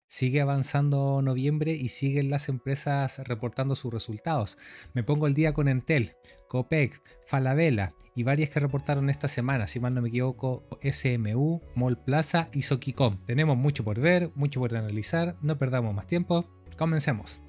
Sigue avanzando noviembre y siguen las empresas reportando sus resultados. Me pongo al día con Entel, Copec, Falabella y varias que reportaron esta semana, si mal no me equivoco, SMU, Mall Plaza y Soquicom. Tenemos mucho por ver, mucho por analizar, no perdamos más tiempo, comencemos.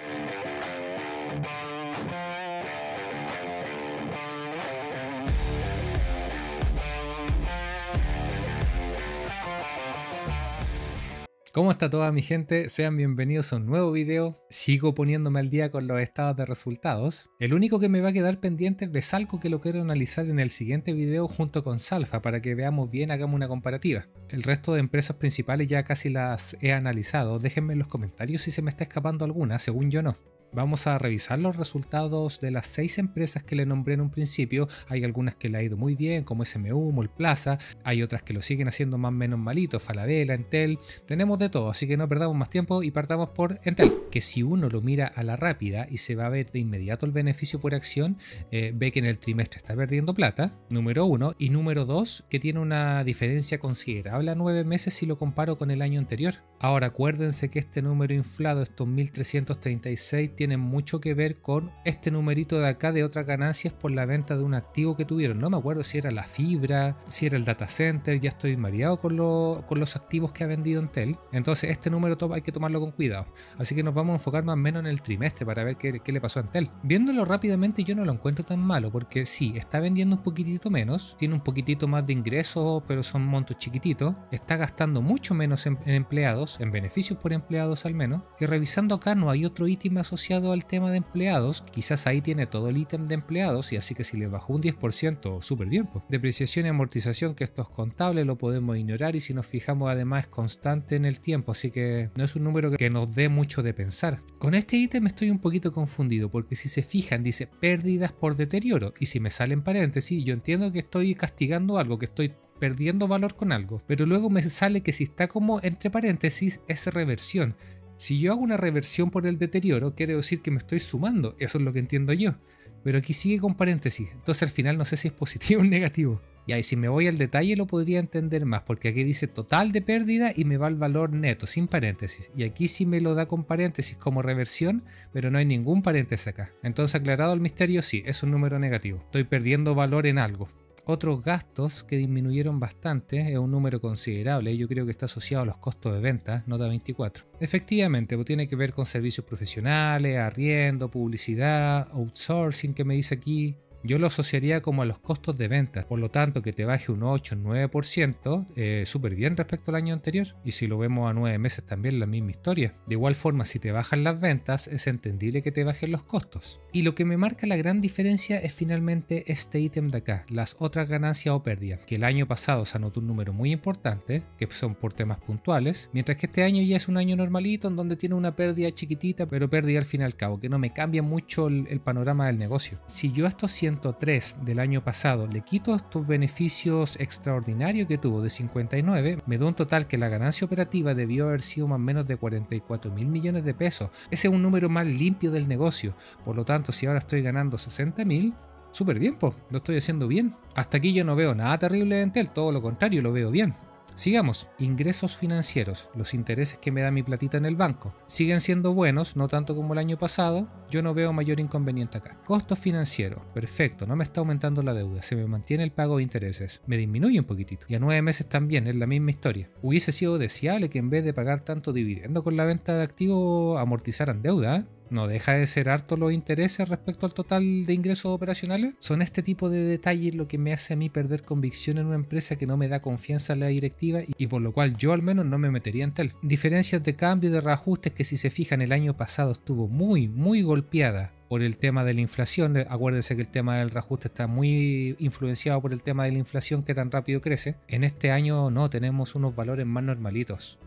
¿Cómo está toda mi gente? Sean bienvenidos a un nuevo video. Sigo poniéndome al día con los estados de resultados. El único que me va a quedar pendiente es Besalco, que lo quiero analizar en el siguiente video junto con Salfa para que veamos bien, hagamos una comparativa. El resto de empresas principales ya casi las he analizado. Déjenme en los comentarios si se me está escapando alguna, según yo no. Vamos a revisar los resultados de las 6 empresas que le nombré en un principio. Hay algunas que le ha ido muy bien, como SMU, Mall Plaza. Hay otras que lo siguen haciendo más o menos malito, Falabella, Entel. Tenemos de todo, así que no perdamos más tiempo y partamos por Entel. Que si uno lo mira a la rápida y se va a ver de inmediato el beneficio por acción, ve que en el trimestre está perdiendo plata, número 1. Y número 2, que tiene una diferencia considerable a 9 meses si lo comparo con el año anterior. Ahora acuérdense que este número inflado, estos 1336, tienen mucho que ver con este numerito de acá de otras ganancias por la venta de un activo que tuvieron. No me acuerdo si era la fibra, si era el data center, ya estoy mareado con los activos que ha vendido Entel. Entonces este número hay que tomarlo con cuidado. Así que nos vamos a enfocar más o menos en el trimestre para ver qué le pasó a Entel. Viéndolo rápidamente yo no lo encuentro tan malo porque sí, está vendiendo un poquitito menos, tiene un poquitito más de ingresos, pero son montos chiquititos, está gastando mucho menos en empleados, en beneficios por empleados al menos, y revisando acá no hay otro ítem asociado al tema de empleados. Quizás ahí tiene todo el ítem de empleados y así que si le bajó un 10%, súper bien. Depreciación y amortización, que esto es contable, lo podemos ignorar y si nos fijamos además es constante en el tiempo, así que no es un número que nos dé mucho de pensar. Con este ítem estoy un poquito confundido porque si se fijan dice pérdidas por deterioro y si me sale en paréntesis yo entiendo que estoy castigando algo, que estoy perdiendo valor con algo, pero luego me sale que si está como entre paréntesis es reversión. Si yo hago una reversión por el deterioro, quiere decir que me estoy sumando, eso es lo que entiendo yo. Pero aquí sigue con paréntesis, entonces al final no sé si es positivo o negativo. Y ahí si me voy al detalle lo podría entender más, porque aquí dice total de pérdida y me va el valor neto, sin paréntesis. Y aquí sí me lo da con paréntesis como reversión, pero no hay ningún paréntesis acá. Entonces aclarado el misterio, sí, es un número negativo. Estoy perdiendo valor en algo. Otros gastos que disminuyeron bastante, es un número considerable, yo creo que está asociado a los costos de venta, nota 24. Efectivamente, pues tiene que ver con servicios profesionales, arriendo, publicidad, outsourcing que me dice aquí. Yo lo asociaría como a los costos de venta, por lo tanto que te baje un 8 o 9%, súper bien respecto al año anterior, y si lo vemos a 9 meses también la misma historia. De igual forma, si te bajan las ventas, es entendible que te bajen los costos. Y lo que me marca la gran diferencia es finalmente este ítem de acá, las otras ganancias o pérdidas, que el año pasado se anotó un número muy importante, que son por temas puntuales, mientras que este año ya es un año normalito en donde tiene una pérdida chiquitita, pero pérdida al fin y al cabo, que no me cambia mucho el panorama del negocio. Si yo estos 103 del año pasado le quito estos beneficios extraordinarios que tuvo de 59, me da un total que la ganancia operativa debió haber sido más o menos de 44 mil millones de pesos. Ese es un número más limpio del negocio, por lo tanto si ahora estoy ganando 60 mil, súper bien, pues, lo estoy haciendo bien. Hasta aquí yo no veo nada terrible de Entel, todo lo contrario, lo veo bien. Sigamos, ingresos financieros, los intereses que me da mi platita en el banco. Siguen siendo buenos, no tanto como el año pasado, yo no veo mayor inconveniente acá. Costos financieros, perfecto, no me está aumentando la deuda, se me mantiene el pago de intereses, me disminuye un poquitito. Y a 9 meses también, es la misma historia. Hubiese sido deseable que en vez de pagar tanto dividendo con la venta de activos, amortizaran deuda, ¿eh? No deja de ser harto los intereses respecto al total de ingresos operacionales. Son este tipo de detalles lo que me hace a mí perder convicción en una empresa que no me da confianza en la directiva y por lo cual yo al menos no me metería en tal. Diferencias de cambio y de reajustes que si se fijan el año pasado estuvo muy golpeada por el tema de la inflación. Acuérdense que el tema del reajuste está muy influenciado por el tema de la inflación que tan rápido crece. En este año no, tenemos unos valores más normalitos,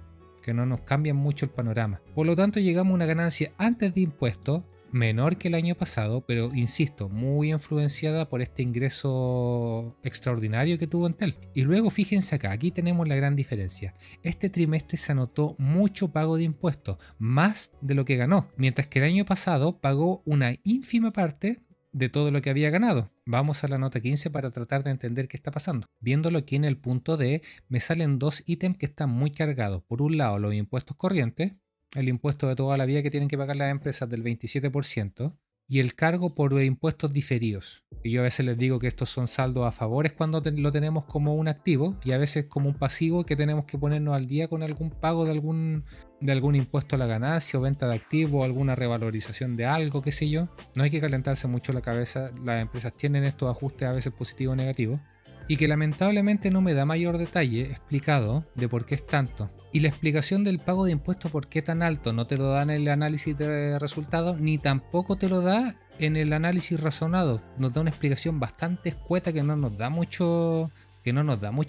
que no nos cambian mucho el panorama. Por lo tanto llegamos a una ganancia antes de impuestos menor que el año pasado, pero insisto, muy influenciada por este ingreso extraordinario que tuvo Entel. Y luego fíjense acá, aquí tenemos la gran diferencia. Este trimestre se anotó mucho pago de impuestos, más de lo que ganó, mientras que el año pasado pagó una ínfima parte de todo lo que había ganado. Vamos a la nota 15 para tratar de entender qué está pasando. Viéndolo aquí en el punto D, me salen dos ítems que están muy cargados. Por un lado, los impuestos corrientes, el impuesto de toda la vida que tienen que pagar las empresas del 27%, y el cargo por impuestos diferidos. Y yo a veces les digo que estos son saldos a favores cuando lo tenemos como un activo y a veces como un pasivo que tenemos que ponernos al día con algún pago de algún impuesto a la ganancia o venta de activos o alguna revalorización de algo, qué sé yo. No hay que calentarse mucho la cabeza, las empresas tienen estos ajustes a veces positivos o negativos. Y que lamentablemente no me da mayor detalle explicado de por qué es tanto. Y la explicación del pago de impuestos por qué tan alto no te lo da en el análisis de resultados, ni tampoco te lo da en el análisis razonado. Nos da una explicación bastante escueta que no nos da mucha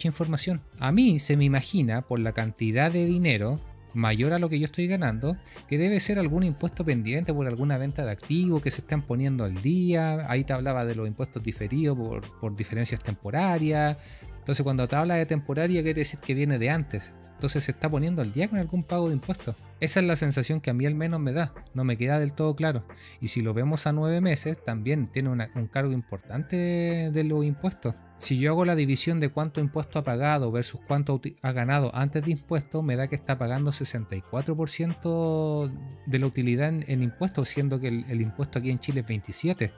información. A mí se me imagina, por la cantidad de dinero mayor a lo que yo estoy ganando, que debe ser algún impuesto pendiente por alguna venta de activos que se están poniendo al día. Ahí te hablaba de los impuestos diferidos por diferencias temporarias. Entonces cuando te habla de temporaria quiere decir que viene de antes. Entonces se está poniendo al día con algún pago de impuestos. Esa es la sensación que a mí al menos me da. No me queda del todo claro. Y si lo vemos a 9 meses, también tiene un cargo importante de los impuestos. Si yo hago la división de cuánto impuesto ha pagado versus cuánto ha ganado antes de impuestos, me da que está pagando 64% de la utilidad en impuestos, siendo que el impuesto aquí en Chile es 27%.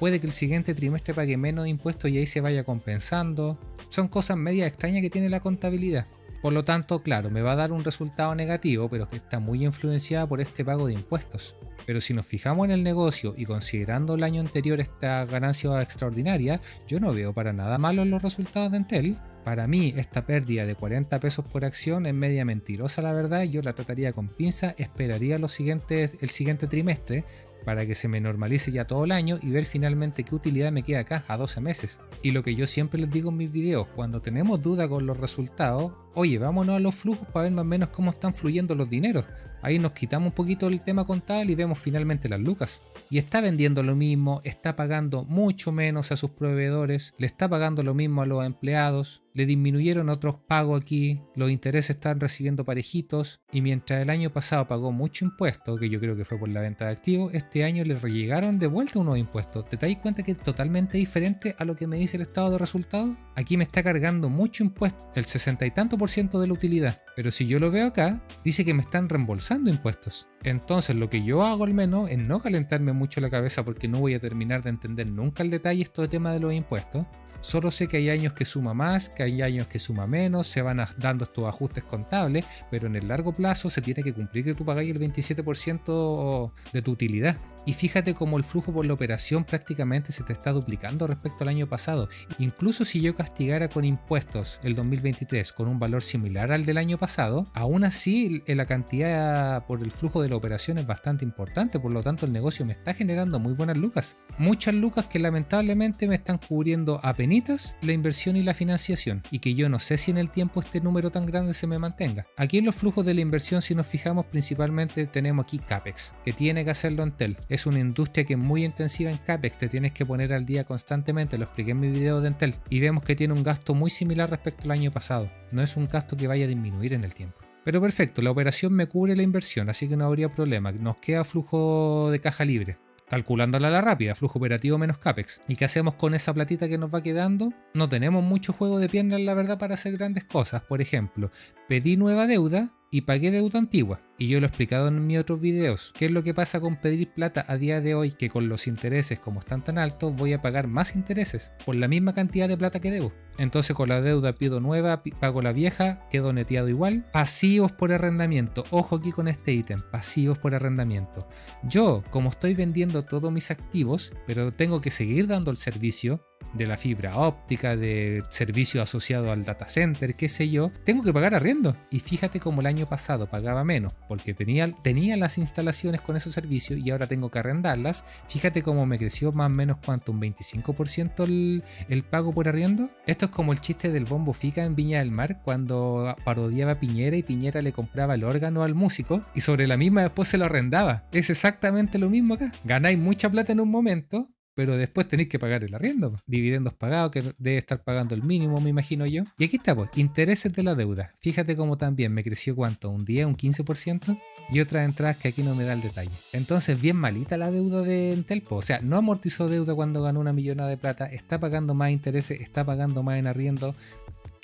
Puede que el siguiente trimestre pague menos impuestos y ahí se vaya compensando. Son cosas medias extrañas que tiene la contabilidad. Por lo tanto, claro, me va a dar un resultado negativo, pero que está muy influenciada por este pago de impuestos. Pero si nos fijamos en el negocio y considerando el año anterior esta ganancia extraordinaria, yo no veo para nada malo en los resultados de Entel. Para mí, esta pérdida de 40 pesos por acción es media mentirosa, la verdad. Yo la trataría con pinza, esperaría el siguiente trimestre para que se me normalice ya todo el año y ver finalmente qué utilidad me queda acá a 12 meses. Y lo que yo siempre les digo en mis videos, cuando tenemos duda con los resultados, oye, vámonos a los flujos para ver más o menos cómo están fluyendo los dineros. Ahí nos quitamos un poquito el tema contable y vemos finalmente las lucas. Y está vendiendo lo mismo, está pagando mucho menos a sus proveedores, le está pagando lo mismo a los empleados, le disminuyeron otros pagos aquí, los intereses están recibiendo parejitos, y mientras el año pasado pagó mucho impuesto, que yo creo que fue por la venta de activos, este año le llegaron de vuelta unos impuestos. ¿Te das cuenta que es totalmente diferente a lo que me dice el estado de resultados? Aquí me está cargando mucho impuesto, el 60 y tanto por ciento de la utilidad, pero si yo lo veo acá, dice que me están reembolsando impuestos. Entonces lo que yo hago al menos es no calentarme mucho la cabeza porque no voy a terminar de entender nunca el detalle esto de tema de los impuestos. Solo sé que hay años que suma más, que hay años que suma menos, se van dando estos ajustes contables, pero en el largo plazo se tiene que cumplir que tú pagáis el 27% de tu utilidad. Y fíjate cómo el flujo por la operación prácticamente se te está duplicando respecto al año pasado. Incluso si yo castigara con impuestos el 2023 con un valor similar al del año pasado, aún así la cantidad por el flujo de la operación es bastante importante, por lo tanto el negocio me está generando muy buenas lucas. Muchas lucas que lamentablemente me están cubriendo a penitas la inversión y la financiación, y que yo no sé si en el tiempo este número tan grande se me mantenga. Aquí en los flujos de la inversión, si nos fijamos, principalmente tenemos aquí CAPEX, que tiene que hacerlo Entel. Es una industria que es muy intensiva en CAPEX, te tienes que poner al día constantemente, lo expliqué en mi video de Entel, y vemos que tiene un gasto muy similar respecto al año pasado. No es un gasto que vaya a disminuir en el tiempo. Pero perfecto, la operación me cubre la inversión, así que no habría problema. Nos queda flujo de caja libre. Calculándola a la rápida, flujo operativo menos CAPEX. ¿Y qué hacemos con esa platita que nos va quedando? No tenemos mucho juego de piernas, la verdad, para hacer grandes cosas. Por ejemplo, pedí nueva deuda y pagué deuda antigua. Y yo lo he explicado en mis otros videos. ¿Qué es lo que pasa con pedir plata a día de hoy? Que con los intereses, como están tan altos, voy a pagar más intereses por la misma cantidad de plata que debo. Entonces con la deuda pido nueva, pago la vieja, quedo neteado igual. Pasivos por arrendamiento. Ojo aquí con este ítem, pasivos por arrendamiento. Yo, como estoy vendiendo todos mis activos, pero tengo que seguir dando el servicio de la fibra óptica, de servicio asociado al data center, qué sé yo, tengo que pagar arriendo. Y fíjate como el año pasado pagaba menos, porque tenía las instalaciones con esos servicios y ahora tengo que arrendarlas. Fíjate cómo me creció más o menos cuánto, un 25% el pago por arriendo. Esto es como el chiste del Bombo Fica en Viña del Mar, cuando parodiaba a Piñera y Piñera le compraba el órgano al músico y sobre la misma después se lo arrendaba. Es exactamente lo mismo acá. Ganáis mucha plata en un momento, pero después tenéis que pagar el arriendo, dividendos pagados, que debe estar pagando el mínimo, me imagino yo. Y aquí está, pues, intereses de la deuda. Fíjate cómo también me creció cuánto, un 10, un 15%, y otras entradas que aquí no me da el detalle. Entonces, bien malita la deuda de Entel, o sea, no amortizó deuda cuando ganó 1 millonada de plata, está pagando más intereses, está pagando más en arriendo.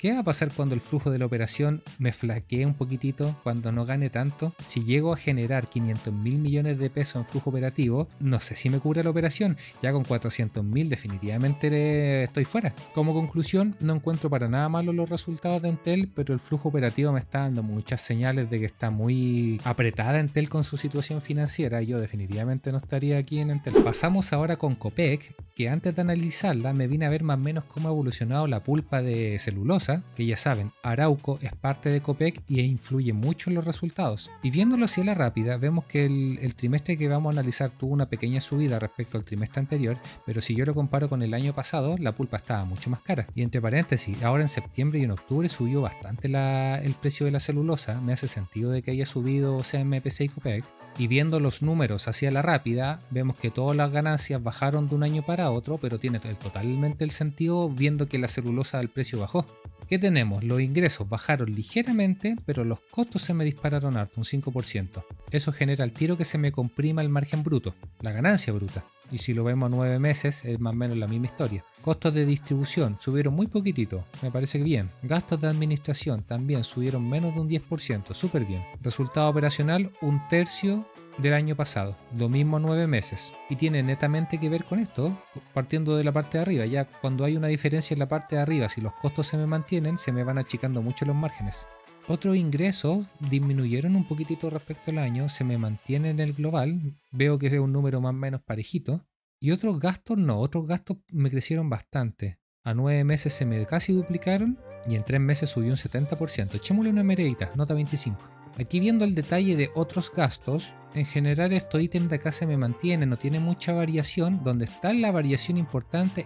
¿Qué va a pasar cuando el flujo de la operación me flaquee un poquitito, cuando no gane tanto? Si llego a generar 500.000 millones de pesos en flujo operativo, no sé si me cubre la operación. Ya con 400.000 definitivamente estoy fuera. Como conclusión, no encuentro para nada malo los resultados de Entel, pero el flujo operativo me está dando muchas señales de que está muy apretada Entel con su situación financiera y yo definitivamente no estaría aquí en Entel. Pasamos ahora con Copec, que antes de analizarla me vine a ver más o menos cómo ha evolucionado la pulpa de celulosa, que ya saben, Arauco es parte de Copec y influye mucho en los resultados. Y viéndolo así a la rápida, vemos que el trimestre que vamos a analizar tuvo una pequeña subida respecto al trimestre anterior, pero si yo lo comparo con el año pasado, la pulpa estaba mucho más cara. Y entre paréntesis, ahora en septiembre y en octubre subió bastante el precio de la celulosa, me hace sentido de que haya subido CMPC y Copec. Y viendo los números hacia la rápida, vemos que todas las ganancias bajaron de un año para otro, pero tiene totalmente el sentido viendo que la celulosa del precio bajó. ¿Qué tenemos? Los ingresos bajaron ligeramente, pero los costos se me dispararon harto, un 5%. Eso genera al tiro que se me comprima el margen bruto, la ganancia bruta. Y si lo vemos a 9 meses, es más o menos la misma historia. Costos de distribución subieron muy poquitito, me parece que bien. Gastos de administración también subieron menos de un 10%, súper bien. Resultado operacional, un tercio del año pasado, lo mismo 9 meses. Y tiene netamente que ver con esto, partiendo de la parte de arriba. Ya cuando hay una diferencia en la parte de arriba, si los costos se me mantienen, se me van achicando mucho los márgenes. Otros ingresos disminuyeron un poquitito respecto al año, se me mantiene en el global, veo que es un número más o menos parejito. Y otros gastos no, otros gastos me crecieron bastante. A 9 meses se me casi duplicaron y en 3 meses subió un 70%. Echémosle una miradita, nota 25. Aquí viendo el detalle de otros gastos, en general estos ítems de acá se me mantienen, no tiene mucha variación. Donde está la variación importante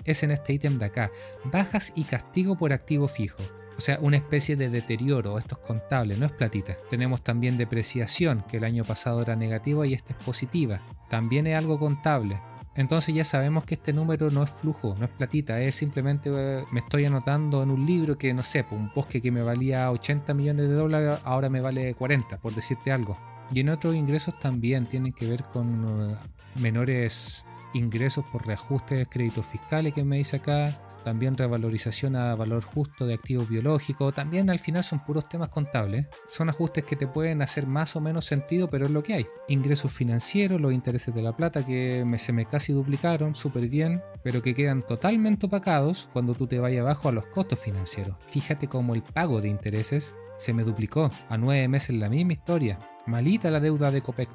es en este ítem de acá, bajas y castigo por activo fijo. O sea, una especie de deterioro, esto es contable, no es platita. Tenemos también depreciación, que el año pasado era negativa y esta es positiva. También es algo contable. Entonces ya sabemos que este número no es flujo, no es platita, es simplemente me estoy anotando en un libro que no sé, un bosque que me valía 80 millones de dólares ahora me vale 40, por decirte algo. Y en otros ingresos también tienen que ver con menores ingresos por reajustes, créditos fiscales que me dice acá. También revalorización a valor justo de activos biológicos. También al final son puros temas contables. Son ajustes que te pueden hacer más o menos sentido, pero es lo que hay. Ingresos financieros, los intereses de la plata que se me casi duplicaron, súper bien, pero que quedan totalmente opacados cuando tú te vayas abajo a los costos financieros. Fíjate cómo el pago de intereses se me duplicó. A 9 meses la misma historia. Malita la deuda de Copec.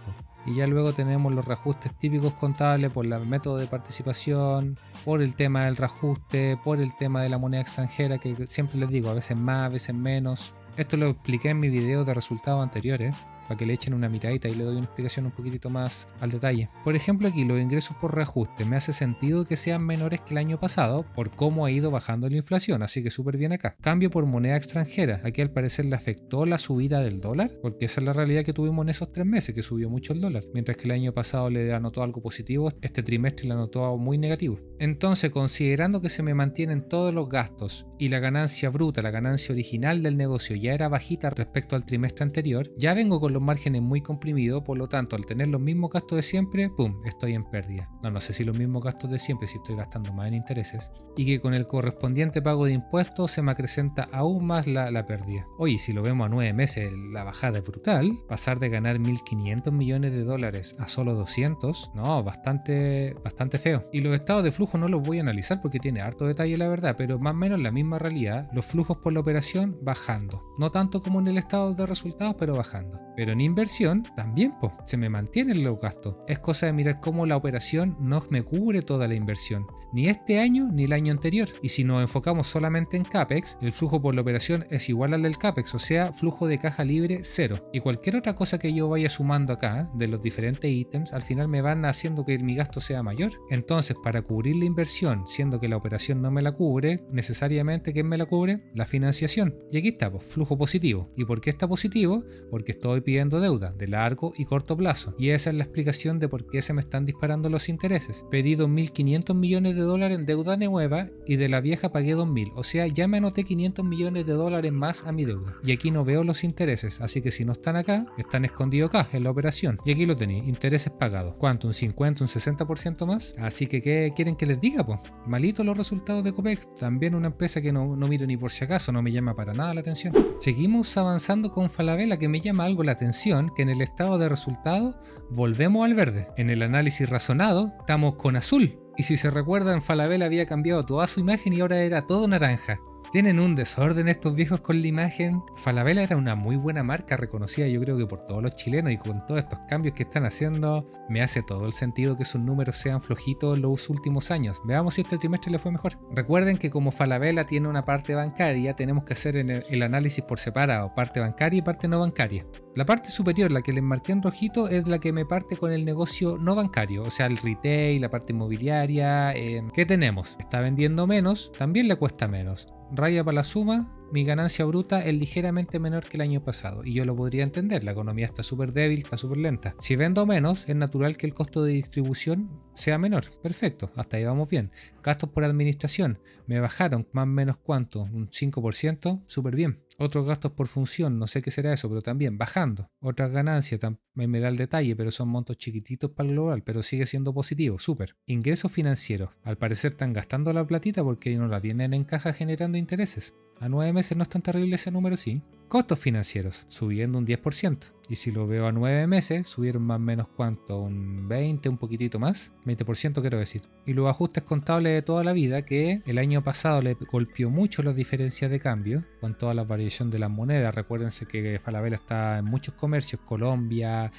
Y ya luego tenemos los reajustes típicos contables por el método de participación, por el tema del reajuste, por el tema de la moneda extranjera, que siempre les digo, a veces más, a veces menos. Esto lo expliqué en mi video de resultados anteriores, para que le echen una miradita y le doy una explicación un poquitito más al detalle. Por ejemplo, aquí los ingresos por reajuste me hace sentido que sean menores que el año pasado por cómo ha ido bajando la inflación, así que súper bien acá. Cambio por moneda extranjera, aquí al parecer le afectó la subida del dólar, porque esa es la realidad que tuvimos en esos 3 meses, que subió mucho el dólar, mientras que el año pasado le anotó algo positivo, este trimestre le anotó muy negativo. Entonces, considerando que se me mantienen todos los gastos y la ganancia bruta, la ganancia original del negocio ya era bajita respecto al trimestre anterior, ya vengo con los márgenes muy comprimidos, por lo tanto al tener los mismos gastos de siempre, ¡pum!, estoy en pérdida. No sé si los mismos gastos de siempre, si estoy gastando más en intereses, y que con el correspondiente pago de impuestos se me acrecenta aún más la pérdida. Oye, si lo vemos a 9 meses, la bajada es brutal. Pasar de ganar 1.500 millones de dólares a solo 200, no, bastante feo. Y los estados de flujo no los voy a analizar porque tiene harto detalle la verdad, pero más o menos la misma realidad, los flujos por la operación bajando. No tanto como en el estado de resultados, pero bajando. Pero en inversión también, se me mantienen los gastos. Es cosa de mirar cómo la operación no me cubre toda la inversión, ni este año ni el año anterior. Y si nos enfocamos solamente en CAPEX, el flujo por la operación es igual al del CAPEX, o sea, flujo de caja libre 0. Y cualquier otra cosa que yo vaya sumando acá, de los diferentes ítems, al final me van haciendo que mi gasto sea mayor. Entonces, para cubrir la inversión, siendo que la operación no me la cubre, necesariamente, ¿quién me la cubre? La financiación. Y aquí está, flujo positivo. ¿Y por qué está positivo? Porque estoy pidiendo pidiendo deuda de largo y corto plazo, y esa es la explicación de por qué se me están disparando los intereses. Pedí 2.500 millones de dólares en deuda nueva y de la vieja pagué 2.000, o sea, ya me anoté 500 millones de dólares más a mi deuda. Y aquí no veo los intereses, así que si no están acá, están escondidos acá en la operación. Y aquí lo tenéis, intereses pagados. ¿Cuánto? ¿Un 50, un 60% más? Así que ¿qué quieren que les diga, po? Malitos los resultados de Copec. También una empresa que no miro ni por si acaso, no me llama para nada la atención. Seguimos avanzando con Falabella, que me llama algo la atención, que en el estado de resultados volvemos al verde. En el análisis razonado estamos con azul. Y si se recuerdan, Falabella había cambiado toda su imagen y ahora era todo naranja. Tienen un desorden estos viejos con la imagen. Falabella era una muy buena marca, reconocida yo creo que por todos los chilenos, y con todos estos cambios que están haciendo, me hace todo el sentido que sus números sean flojitos en los últimos años. Veamos si este trimestre le fue mejor. Recuerden que como Falabella tiene una parte bancaria, tenemos que hacer el análisis por separado, parte bancaria y parte no bancaria. La parte superior, la que les marqué en rojito, es la que me parte con el negocio no bancario, o sea, el retail, la parte inmobiliaria. ¿Qué tenemos? Está vendiendo menos, también le cuesta menos. Raya para la suma, mi ganancia bruta es ligeramente menor que el año pasado, y yo lo podría entender, la economía está súper débil, está súper lenta. Si vendo menos, es natural que el costo de distribución sea menor. Perfecto, hasta ahí vamos bien. Gastos por administración, me bajaron más o menos ¿cuánto? Un 5%, súper bien. Otros gastos por función, no sé qué será eso, pero también bajando. Otras ganancias, me da el detalle, pero son montos chiquititos para el global, pero sigue siendo positivo, súper. Ingresos financieros, al parecer están gastando la platita porque no la tienen en caja generando intereses. A 9 meses no es tan terrible ese número, sí. Costos financieros, subiendo un 10%. Y si lo veo a 9 meses, subieron más o menos ¿cuánto? Un 20, un poquitito más. 20% quiero decir. Y los ajustes contables de toda la vida, que el año pasado le golpeó mucho las diferencias de cambio, con toda la variación de las monedas. Recuérdense que Falabella está en muchos comercios, Colombia,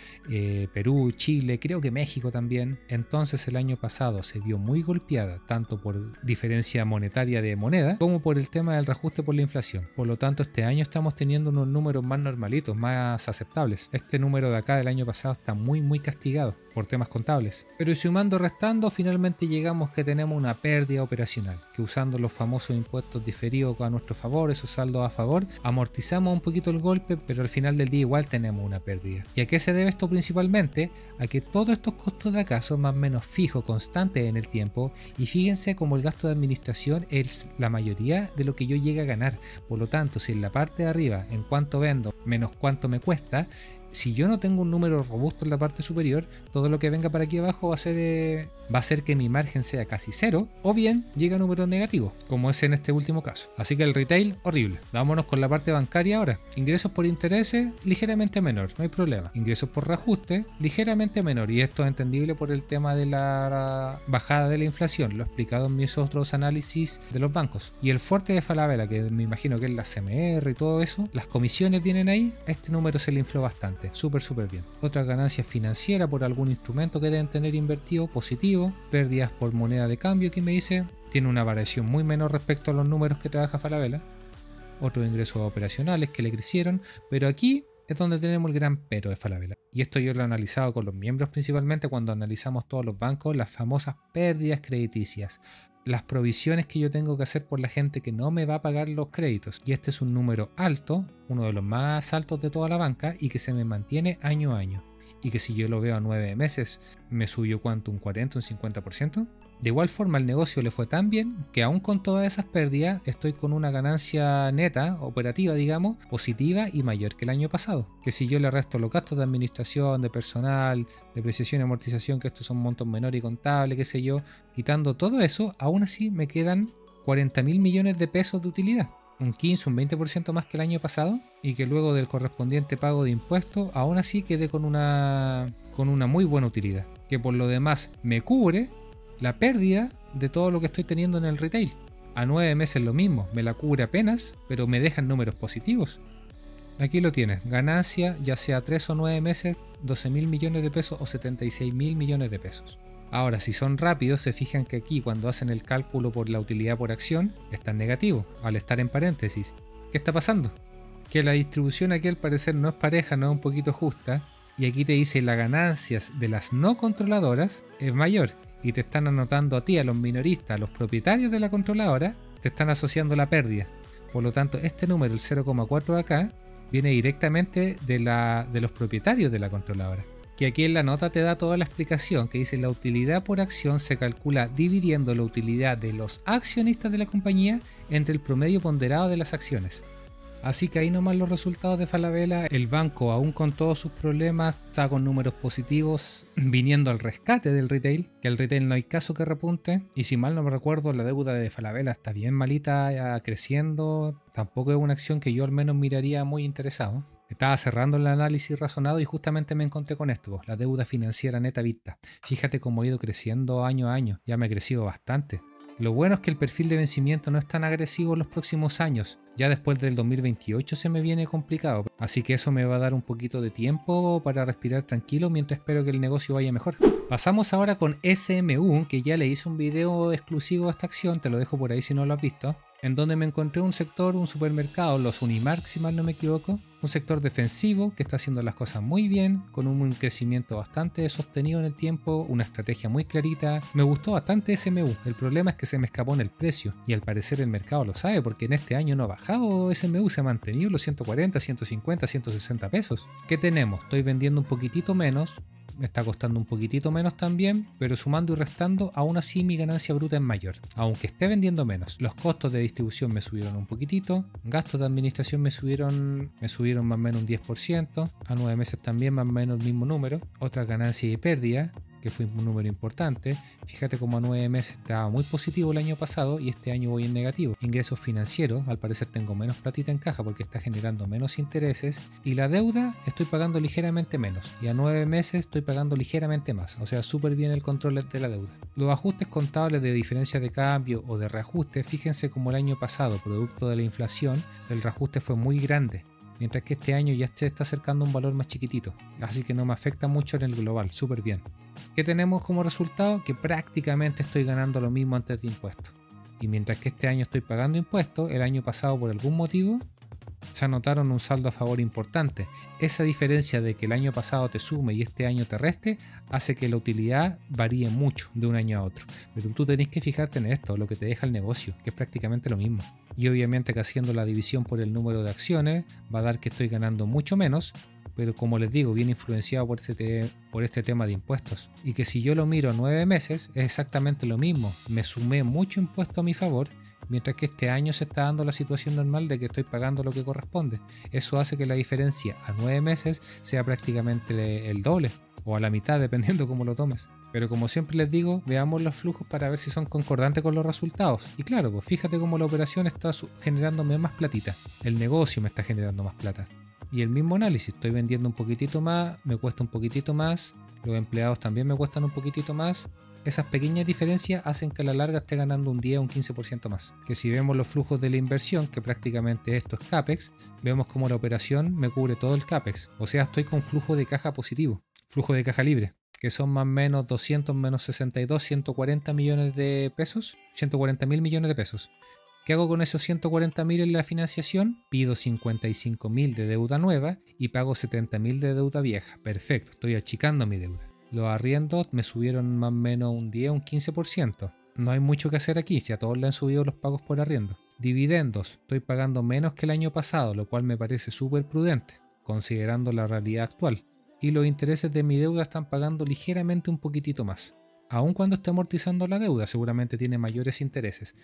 Perú, Chile, creo que México también. Entonces el año pasado se vio muy golpeada, tanto por diferencia monetaria de moneda, como por el tema del reajuste por la inflación. Por lo tanto, este año estamos teniendo unos números más normalitos, más aceptables. Este número de acá del año pasado está muy castigado por temas contables. Pero sumando restando, finalmente llegamos que tenemos una pérdida operacional, que usando los famosos impuestos diferidos a nuestro favor, esos saldos a favor, amortizamos un poquito el golpe, pero al final del día igual tenemos una pérdida. ¿Y a qué se debe esto principalmente? A que todos estos costos de acá son más o menos fijos, constantes en el tiempo, y fíjense como el gasto de administración es la mayoría de lo que yo llegue a ganar. Por lo tanto, si en la parte de arriba, en cuánto vendo, menos cuánto me cuesta, si yo no tengo un número robusto en la parte superior, todo lo que venga para aquí abajo va a hacer que mi margen sea casi cero, o bien llega a números negativos, como es en este último caso. Así que el retail, horrible. Vámonos con la parte bancaria ahora. Ingresos por intereses, ligeramente menor, no hay problema. Ingresos por reajuste, ligeramente menor, y esto es entendible por el tema de la bajada de la inflación, lo he explicado en mis otros análisis de los bancos. Y el fuerte de Falabella, que me imagino que es la CMR y todo eso, las comisiones vienen ahí, este número se le infló bastante. Súper bien. Otras ganancias financieras por algún instrumento que deben tener invertido, positivo. Pérdidas por moneda de cambio, que me dice, tiene una variación muy menor respecto a los números que trabaja Falabella. Otros ingresos operacionales que le crecieron, pero aquí es donde tenemos el gran pero de Falabella. Y esto yo lo he analizado con los miembros principalmente cuando analizamos todos los bancos, las famosas pérdidas crediticias. Las provisiones que yo tengo que hacer por la gente que no me va a pagar los créditos. Y este es un número alto, uno de los más altos de toda la banca, y que se me mantiene año a año. Y que si yo lo veo a 9 meses, me subió ¿cuánto? ¿Un 40, un 50%? De igual forma, el negocio le fue tan bien que aún con todas esas pérdidas estoy con una ganancia neta, operativa digamos, positiva y mayor que el año pasado. Que si yo le resto los gastos de administración, de personal, depreciación y amortización, que estos son montos menores y contables, qué sé yo, quitando todo eso, aún así me quedan 40.000 millones de pesos de utilidad. Un 15, un 20% más que el año pasado, y que luego del correspondiente pago de impuestos, aún así quedé con una muy buena utilidad. Que por lo demás me cubre la pérdida de todo lo que estoy teniendo en el retail. A 9 meses lo mismo, me la cubre apenas, pero me dejan números positivos. Aquí lo tienes, ganancia ya sea 3 o 9 meses, 12.000 millones de pesos o 76.000 millones de pesos. Ahora, si son rápidos, se fijan que aquí cuando hacen el cálculo por la utilidad por acción, está en negativo, al estar en paréntesis. ¿Qué está pasando? Que la distribución aquí al parecer no es pareja, no es un poquito justa, y aquí te dice las ganancias de las no controladoras es mayor. Y te están anotando a ti, a los minoristas, a los propietarios de la controladora, te están asociando la pérdida. Por lo tanto, este número, el 0,4 de acá, viene directamente de los propietarios de la controladora. Que aquí en la nota te da toda la explicación, que dice: la utilidad por acción se calcula dividiendo la utilidad de los accionistas de la compañía entre el promedio ponderado de las acciones. Así que ahí nomás los resultados de Falabella. El banco, aún con todos sus problemas, está con números positivos, viniendo al rescate del retail, que el retail no hay caso que repunte, y si mal no me recuerdo, la deuda de Falabella está bien malita, ya creciendo. Tampoco es una acción que yo al menos miraría muy interesado. Estaba cerrando el análisis razonado y justamente me encontré con esto, la deuda financiera neta vista. Fíjate cómo ha ido creciendo año a año, ya me ha crecido bastante. Lo bueno es que el perfil de vencimiento no es tan agresivo en los próximos años. Ya después del 2028 se me viene complicado, así que eso me va a dar un poquito de tiempo para respirar tranquilo mientras espero que el negocio vaya mejor. Pasamos ahora con SMU, que ya le hice un video exclusivo a esta acción, te lo dejo por ahí si no lo has visto, en donde me encontré un sector, un supermercado, los Unimark si mal no me equivoco, un sector defensivo que está haciendo las cosas muy bien, con un crecimiento bastante sostenido en el tiempo, una estrategia muy clarita. Me gustó bastante SMU, el problema es que se me escapó en el precio, y al parecer el mercado lo sabe, porque en este año no ha bajado SMU, se ha mantenido los 140, 150, 160 pesos. ¿Qué tenemos? Estoy vendiendo un poquitito menos, me está costando un poquitito menos también, pero sumando y restando, aún así mi ganancia bruta es mayor, aunque esté vendiendo menos. Los costos de distribución me subieron un poquitito, gastos de administración me subieron más o menos un 10%, a 9 meses también más o menos el mismo número, otras ganancias y pérdidas, que fue un número importante. Fíjate como a 9 meses estaba muy positivo el año pasado y este año voy en negativo. Ingresos financieros, al parecer tengo menos platita en caja porque está generando menos intereses, y la deuda estoy pagando ligeramente menos, y a 9 meses estoy pagando ligeramente más, o sea, súper bien el control de la deuda. Los ajustes contables de diferencia de cambio o de reajuste, fíjense como el año pasado, producto de la inflación, el reajuste fue muy grande, mientras que este año ya se está acercando a un valor más chiquitito, así que no me afecta mucho en el global, súper bien. ¿Qué tenemos como resultado? Que prácticamente estoy ganando lo mismo antes de impuestos. Y mientras que este año estoy pagando impuestos, el año pasado por algún motivo se anotaron un saldo a favor importante. Esa diferencia de que el año pasado te sume y este año te reste hace que la utilidad varíe mucho de un año a otro. Pero tú tenés que fijarte en esto, lo que te deja el negocio, que es prácticamente lo mismo. Y obviamente que haciendo la división por el número de acciones va a dar que estoy ganando mucho menos, pero como les digo, viene influenciado por este tema de impuestos. Y que si yo lo miro 9 meses, es exactamente lo mismo. Me sumé mucho impuesto a mi favor, mientras que este año se está dando la situación normal de que estoy pagando lo que corresponde. Eso hace que la diferencia a 9 meses sea prácticamente el doble, o a la mitad, dependiendo cómo lo tomes. Pero como siempre les digo, veamos los flujos para ver si son concordantes con los resultados. Y claro, pues fíjate cómo la operación está generándome más platita. El negocio me está generando más plata. Y el mismo análisis, estoy vendiendo un poquitito más, me cuesta un poquitito más, los empleados también me cuestan un poquitito más. Esas pequeñas diferencias hacen que a la larga esté ganando un 10 o un 15% más. Que si vemos los flujos de la inversión, que prácticamente esto es CAPEX, vemos como la operación me cubre todo el CAPEX. O sea, estoy con flujo de caja positivo, flujo de caja libre, que son más o menos 200 menos 62, 140 millones de pesos, 140 mil millones de pesos. ¿Qué hago con esos 140.000 en la financiación? Pido 55.000 de deuda nueva y pago 70.000 de deuda vieja. Perfecto, estoy achicando mi deuda. Los arriendos me subieron más o menos un 10 o un 15%. No hay mucho que hacer aquí, si a todos le han subido los pagos por arriendo. Dividendos, estoy pagando menos que el año pasado, lo cual me parece súper prudente, considerando la realidad actual. Y los intereses de mi deuda están pagando ligeramente un poquitito más. Aun cuando esté amortizando la deuda, seguramente tiene mayores intereses.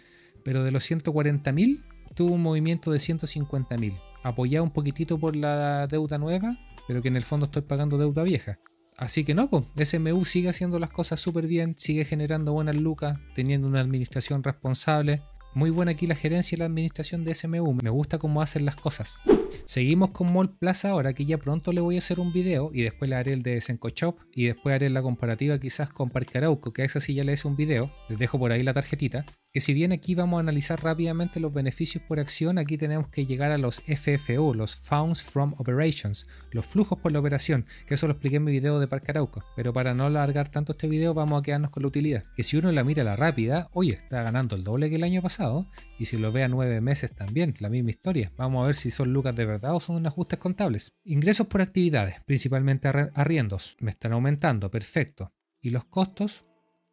Pero de los 140.000, tuvo un movimiento de 150.000. Apoyado un poquitito por la deuda nueva, pero que en el fondo estoy pagando deuda vieja. Así que no, pues, SMU sigue haciendo las cosas súper bien, sigue generando buenas lucas, teniendo una administración responsable. Muy buena aquí la gerencia y la administración de SMU, me gusta cómo hacen las cosas. Seguimos con Mall Plaza ahora, que ya pronto le voy a hacer un video y después le haré el de Senco Shop y después haré la comparativa quizás con Parque Arauco, que a esa sí ya le hice un video, les dejo por ahí la tarjetita. Que si bien aquí vamos a analizar rápidamente los beneficios por acción, aquí tenemos que llegar a los FFO, los Funds from Operations, los flujos por la operación, que eso lo expliqué en mi video de Parque Arauco. Pero para no alargar tanto este video vamos a quedarnos con la utilidad. Que si uno la mira a la rápida, oye, está ganando el doble que el año pasado, y si lo ve a 9 meses también, la misma historia. Vamos a ver si son lucas de verdad o son ajustes contables. Ingresos por actividades, principalmente arriendos, me están aumentando, perfecto. Y los costos,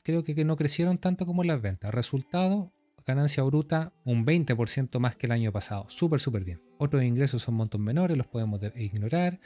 creo que no crecieron tanto como las ventas. Resultado, ganancia bruta un 20% más que el año pasado. Súper bien. Otros ingresos son montos menores, los podemos ignorar.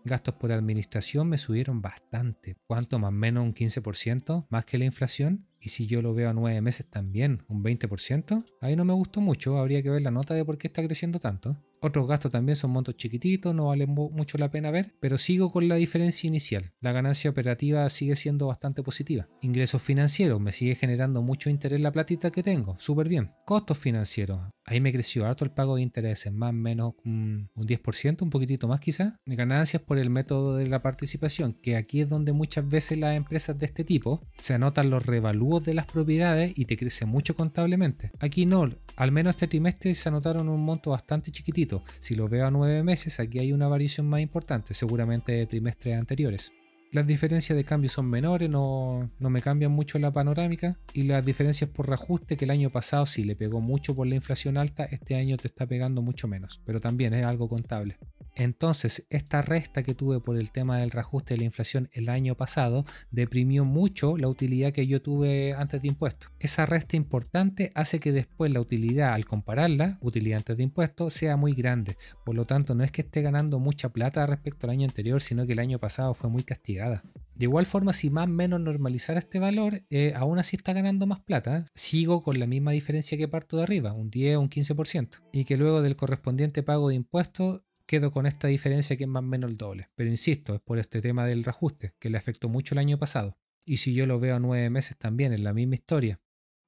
Gastos por administración me subieron bastante. ¿Cuánto? Más o menos un 15%, más que la inflación. Y si yo lo veo a 9 meses también, un 20%. Ahí no me gustó mucho, habría que ver la nota de por qué está creciendo tanto. Otros gastos también son montos chiquititos, no vale mucho la pena ver, pero sigo con la diferencia inicial. La ganancia operativa sigue siendo bastante positiva. Ingresos financieros, me sigue generando mucho interés la platita que tengo, súper bien. Costos financieros, ahí me creció harto el pago de intereses, más o menos un 10%, un poquitito más quizás. Ganancias por el método de la participación, que aquí es donde muchas veces las empresas de este tipo se anotan los revalúos de las propiedades y te crece mucho contablemente. Aquí no, al menos este trimestre se anotaron un monto bastante chiquitito. Si lo veo a 9 meses, aquí hay una variación más importante, seguramente de trimestres anteriores. Las diferencias de cambio son menores, no me cambian mucho la panorámica, y las diferencias por reajuste, que el año pasado sí le pegó mucho por la inflación alta, este año te está pegando mucho menos, pero también es algo contable. Entonces, esta resta que tuve por el tema del reajuste de la inflación el año pasado deprimió mucho la utilidad que yo tuve antes de impuestos. Esa resta importante hace que después la utilidad, al compararla, utilidad antes de impuestos, sea muy grande. Por lo tanto, no es que esté ganando mucha plata respecto al año anterior, sino que el año pasado fue muy castigada. De igual forma, si más o menos normalizar este valor, aún así está ganando más plata. Sigo con la misma diferencia que parto de arriba, un 10 o un 15%. Y que luego del correspondiente pago de impuestos, quedo con esta diferencia que es más o menos el doble. Pero insisto, es por este tema del reajuste, que le afectó mucho el año pasado. Y si yo lo veo a 9 meses también, en la misma historia,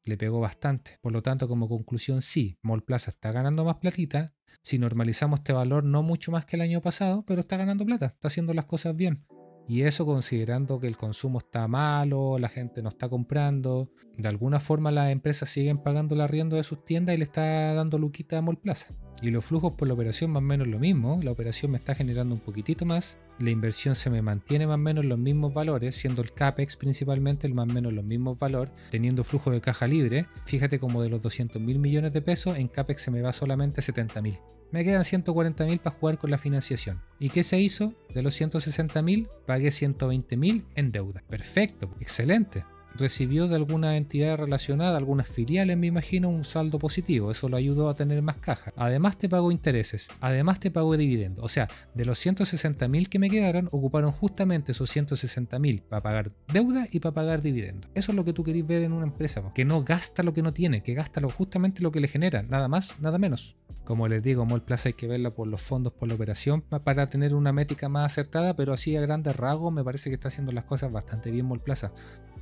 le pegó bastante. Por lo tanto, como conclusión, sí, Mallplaza está ganando más platita. Si normalizamos este valor, no mucho más que el año pasado, pero está ganando plata, está haciendo las cosas bien. Y eso considerando que el consumo está malo, la gente no está comprando. De alguna forma las empresas siguen pagando el arriendo de sus tiendas y le está dando luquita a Mallplaza. Y los flujos por la operación más o menos lo mismo. La operación me está generando un poquitito más. La inversión se me mantiene más o menos los mismos valores, siendo el CAPEX principalmente el más o menos los mismos valores, teniendo flujo de caja libre. Fíjate, como de los 200.000 millones de pesos, en CAPEX se me va solamente 70.000. Me quedan 140.000 para jugar con la financiación. ¿Y qué se hizo? De los 160.000 pagué 120.000 en deuda. Perfecto, excelente. Recibió de alguna entidad relacionada, algunas filiales me imagino, un saldo positivo. Eso lo ayudó a tener más caja. Además te pagó intereses, además te pagó dividendos. O sea, de los 160.000 que me quedaron, ocuparon justamente esos 160.000 para pagar deuda y para pagar dividendos. Eso es lo que tú querés ver en una empresa, que no gasta lo que no tiene, que gasta justamente lo que le genera, nada más, nada menos. Como les digo, Mallplaza hay que verla por los fondos, por la operación, para tener una métrica más acertada, pero así a grandes rasgos me parece que está haciendo las cosas bastante bien Mallplaza.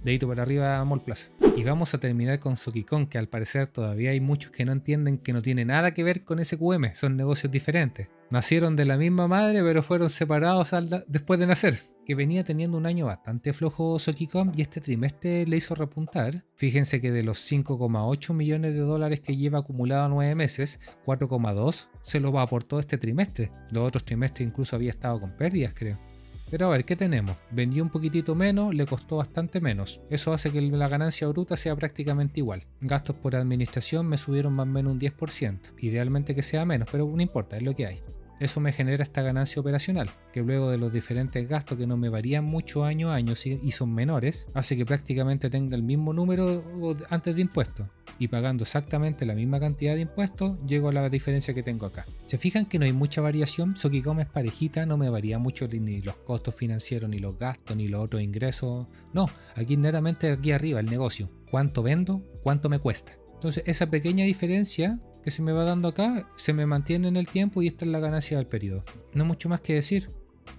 Dedito para arriba a Mallplaza. Y vamos a terminar con SokiCon, que al parecer todavía hay muchos que no entienden que no tiene nada que ver con SQM, son negocios diferentes. Nacieron de la misma madre, pero fueron separados después de nacer. Que venía teniendo un año bastante flojo SokiCon y este trimestre le hizo repuntar. Fíjense que de los 5,8 millones de dólares que lleva acumulado a 9 meses, 4,2 se lo va por todo este trimestre. Los otros trimestres incluso había estado con pérdidas, creo. Pero a ver, ¿qué tenemos? Vendió un poquitito menos, le costó bastante menos. Eso hace que la ganancia bruta sea prácticamente igual. Gastos por administración me subieron más o menos un 10%. Idealmente que sea menos, pero no importa, es lo que hay. Eso me genera esta ganancia operacional, que luego de los diferentes gastos que no me varían mucho año a año y son menores, hace que prácticamente tenga el mismo número antes de impuestos. Y pagando exactamente la misma cantidad de impuestos, llego a la diferencia que tengo acá. ¿Se fijan que no hay mucha variación? SokiCom es parejita, no me varía mucho ni los costos financieros, ni los gastos, ni los otros ingresos. No, aquí netamente aquí arriba el negocio. ¿Cuánto vendo? ¿Cuánto me cuesta? Entonces esa pequeña diferencia que se me va dando acá se me mantiene en el tiempo y esta es la ganancia del periodo. No mucho más que decir.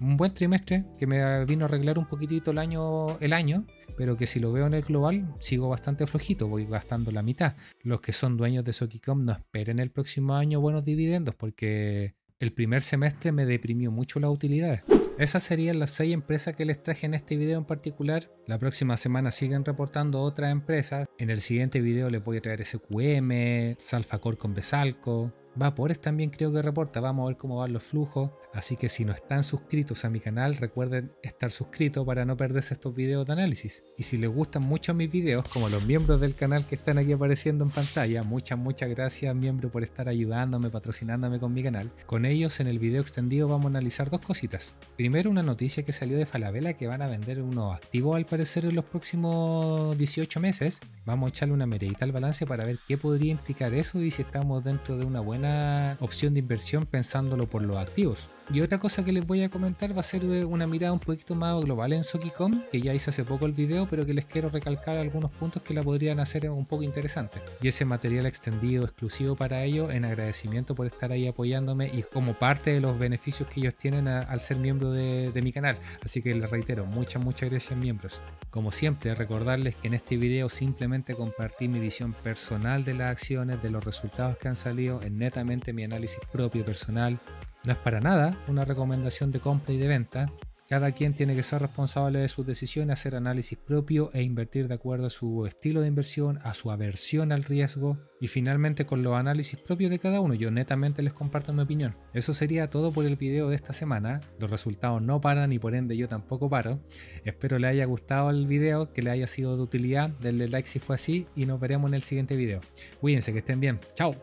Un buen trimestre que me vino a arreglar un poquitito el año, pero que si lo veo en el global sigo bastante flojito, voy gastando la mitad. Los que son dueños de SokiCom no esperen el próximo año buenos dividendos, porque el primer semestre me deprimió mucho las utilidades. Esas serían las 6 empresas que les traje en este video en particular. La próxima semana siguen reportando otras empresas. En el siguiente video les voy a traer SQM, Salfacor con Besalco. Vapores también creo que reporta, vamos a ver cómo van los flujos. Así que si no están suscritos a mi canal, recuerden estar suscritos para no perderse estos videos de análisis. Y si les gustan mucho mis videos, como los miembros del canal que están aquí apareciendo en pantalla, muchas gracias miembro por estar ayudándome, patrocinándome con mi canal. Con ellos en el video extendido vamos a analizar dos cositas. Primero, una noticia que salió de Falabella, que van a vender unos activos al parecer en los próximos 18 meses. Vamos a echarle una miradita al balance para ver qué podría implicar eso y si estamos dentro de una buena buena opción de inversión pensándolo por los activos. Y otra cosa que les voy a comentar va a ser una mirada un poquito más global en Sokicom, que ya hice hace poco el video, pero que les quiero recalcar algunos puntos que la podrían hacer un poco interesante. Y ese material extendido exclusivo para ellos en agradecimiento por estar ahí apoyándome y como parte de los beneficios que ellos tienen al ser miembro de mi canal. Así que les reitero, muchas gracias miembros. Como siempre, recordarles que en este video simplemente compartí mi visión personal de las acciones, de los resultados que han salido, en netamente mi análisis propio personal. No es para nada una recomendación de compra y de venta. Cada quien tiene que ser responsable de sus decisiones, hacer análisis propio e invertir de acuerdo a su estilo de inversión, a su aversión al riesgo y finalmente con los análisis propios de cada uno. Yo netamente les comparto mi opinión. Eso sería todo por el video de esta semana. Los resultados no paran y por ende yo tampoco paro. Espero les haya gustado el video, que les haya sido de utilidad. Denle like si fue así y nos veremos en el siguiente video. Cuídense, que estén bien. Chao.